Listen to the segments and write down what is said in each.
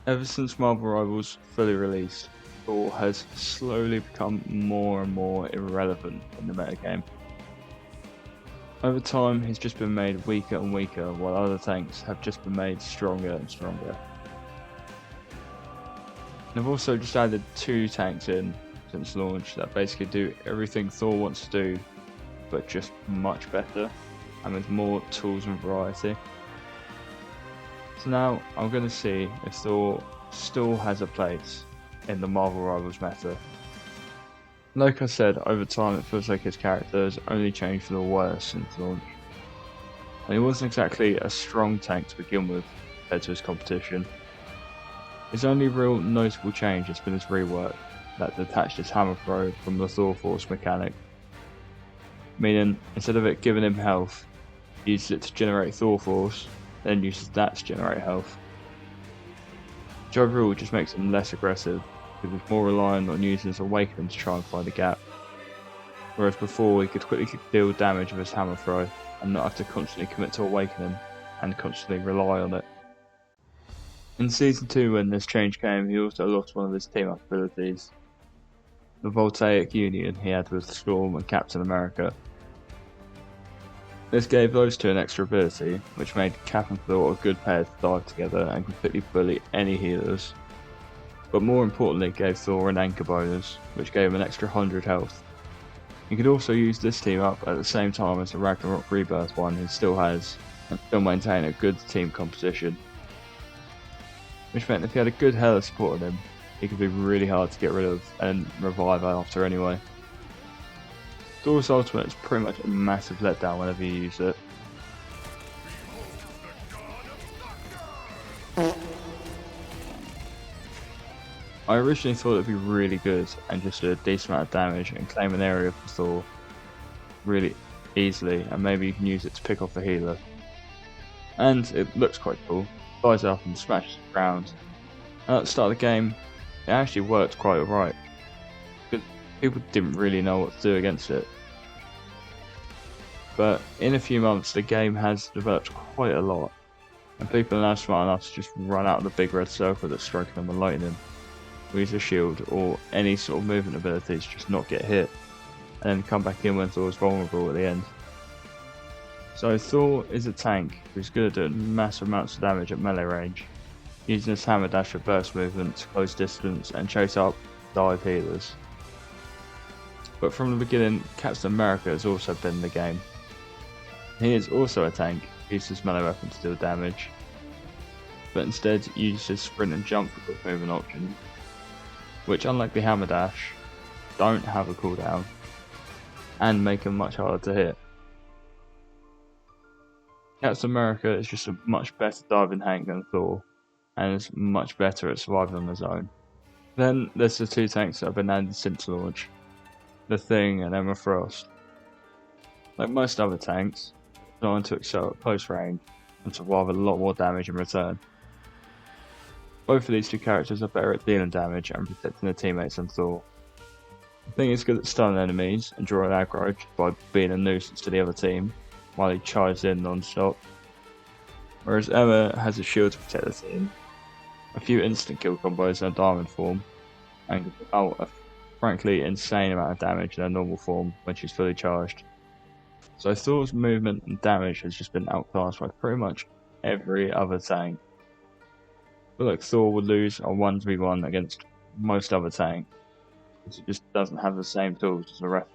Ever since Marvel Rivals fully released, Thor has slowly become more and more irrelevant in the metagame. Over time, he's just been made weaker and weaker, while other tanks have just been made stronger and stronger. They've also just added 2 tanks in since launch that basically do everything Thor wants to do, but just much better, and with more tools and variety. So now I'm going to see if Thor still has a place in the Marvel Rivals meta. Like I said, over time it feels like his character has only changed for the worse since launch. And he wasn't exactly a strong tank to begin with compared to his competition. His only real notable change has been his rework that detached his hammer throw from the Thor Force mechanic. Meaning, instead of it giving him health, he uses it to generate Thor Force, then uses that to generate health. Which overall just makes him less aggressive, because he's more reliant on using his awakening to try and find a gap. Whereas before he could quickly deal damage with his hammer throw and not have to constantly commit to awakening and constantly rely on it. In Season 2 when this change came, he also lost one of his team up abilities. The Voltaic Union he had with Storm and Captain America. This gave those 2 an extra ability, which made Cap and Thor a good pair to dive together and completely bully any healers. But more importantly, it gave Thor an anchor bonus, which gave him an extra 100 health. He could also use this team up at the same time as the Ragnarok Rebirth one he still has, and still maintain a good team composition. Which meant if he had a good Hela supporting him, he could be really hard to get rid of and revive after anyway. Thor's ultimate is pretty much a massive letdown whenever you use it. I originally thought it would be really good and just do a decent amount of damage and claim an area for Thor really easily, and maybe you can use it to pick off a healer. And it looks quite cool, flies up and smashes the ground. And at the start of the game, it actually worked quite alright, because people didn't really know what to do against it. But in a few months the game has developed quite a lot, and people are now smart enough to just run out of the big red circle that's striking them with lightning, use a shield or any sort of movement abilities to just not get hit, and then come back in when Thor's vulnerable at the end. So Thor is a tank who's good at doing massive amounts of damage at melee range, using his hammer dash for burst movement to close distance and chase up dive healers. But from the beginning, Captain America has also been in the game. He is also a tank, uses melee weapon to deal damage, but instead uses sprint and jump for quick movement options, which unlike the hammer dash, don't have a cooldown, and make him much harder to hit. Captain America is just a much better diving tank than Thor, and is much better at surviving on his own. Then there's the 2 tanks that have been added since launch, the Thing and Emma Frost. Like most other tanks, they're designed to excel at close range and survive a lot more damage in return. Both of these 2 characters are better at dealing damage and protecting their teammates than Thor. The Thing is good at stunning enemies and drawing aggro by being a nuisance to the other team, while he charges in non-stop. Whereas Emma has a shield to protect the team, a few instant kill combos in a diamond form, and can put out a frankly insane amount of damage in her normal form when she's fully charged. So Thor's movement and damage has just been outclassed by pretty much every other tank. I feel like Thor would lose a 1v1 against most other tanks, because he just doesn't have the same tools as the rest.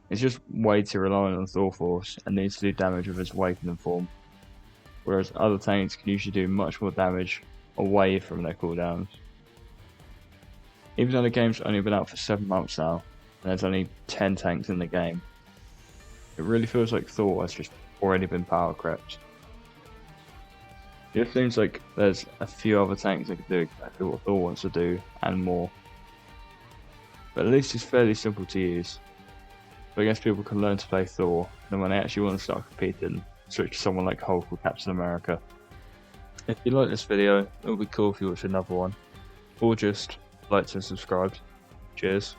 He's just way too reliant on Thor Force and needs to do damage with his awakening form, whereas other tanks can usually do much more damage away from their cooldowns. Even though the game's only been out for 7 months now, and there's only 10 tanks in the game, it really feels like Thor has just already been power crept. It seems like there's a few other tanks that can do exactly what Thor wants to do, and more. But at least it's fairly simple to use. So I guess people can learn to play Thor, and when they actually want to start competing, switch to someone like Hulk or Captain America. If you like this video, it would be cool if you watch another one, or just like and subscribe. Cheers.